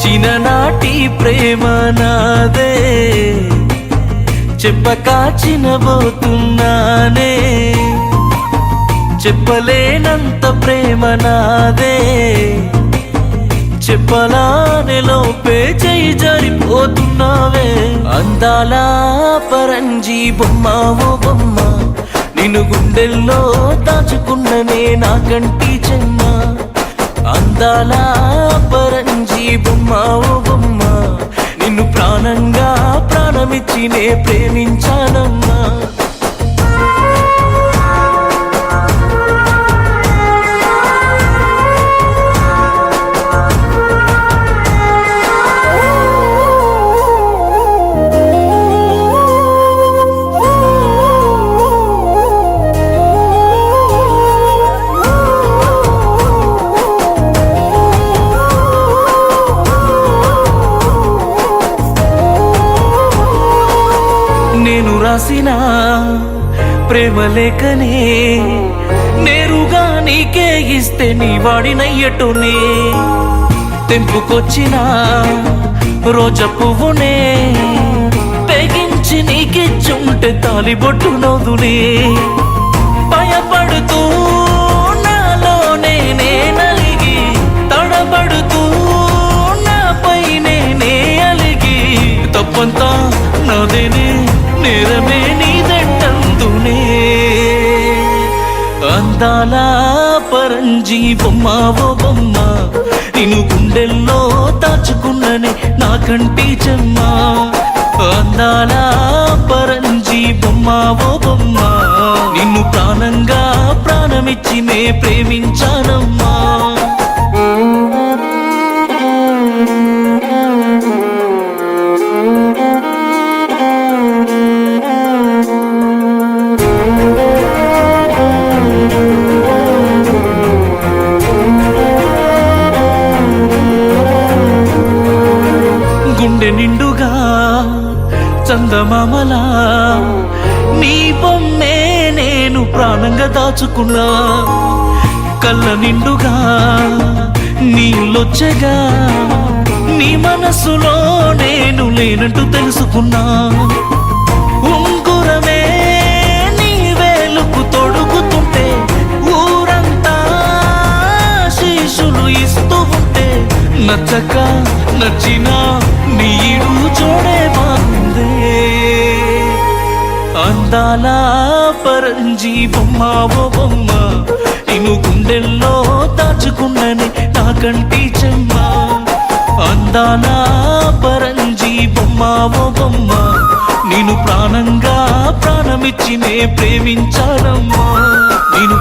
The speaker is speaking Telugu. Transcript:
చిన్ననాటి ప్రేమ నాదే చెప్పక చినబోతున్నానే చెప్పలేనంత ప్రేమ నాదే చెప్పలానే లోపే చేయి జారిపోతున్నావే అందాల పరంజీ బొమ్మ ఓ బొమ్మ నిన్ను గుండెల్లో దాచుకున్ననే నా కంటి చెమ్మ అందాల పరంజీ బొమ్మ ఓ బొమ్మ నిన్ను ప్రాణంగా ప్రాణమిచ్చి నే ప్రేమించానమ్మా నేను రాసిన ప్రేమ లేఖనే నేరుగా నీకే ఇస్తే నీ వాడినయ్యటునే తెంపుకొచ్చిన రోజా పువ్వునే తెగించి నీకిచ్చుంటే తాలిబొట్టు నవ్వునే భయపడుతూ నాలోనే నలిగి తడబడుతూ నాపై నే అలిగి తప్పంతా నాదేనే నేరమే నీదంటందునే అందాల పరంజీ బొమ్మ ఓ బొమ్మ నిన్ను గుండెల్లో దాచుకున్ననే నా కంటి చెమ్మ అందాల పరంజీ బొమ్మ ఓ బొమ్మ నిన్ను ప్రాణంగా ప్రాణమిచ్చి నే ప్రేమించానమ్మా గుండె నిండుగా చందమామలా నీ బొమ్మే నేను ప్రాణంగా దాచుకున్నా కళ్ళ నిండుగా నీళ్ళొచ్చగా నీ మనసులో నేను లేనట్టు తెలుసుకున్నా ఉంగురమే నీ వేలుకు తొడుగుతుంటే ఊరంతా శీషులు ఇస్తూ ఉంటే నచ్చక నచ్చినా నీరు చూడే బాగుందే అందాల పరంజీ బొమ్మ ఓ బొమ్మ నిన్ను గుండెల్లో దాచుకున్ననే నా కంటి చెమ్మ అందాల పరంజీ బొమ్మ ఓ బొమ్మ నేను ప్రాణంగా ప్రాణమిచ్చి నే ప్రేమించానమ్మా నేను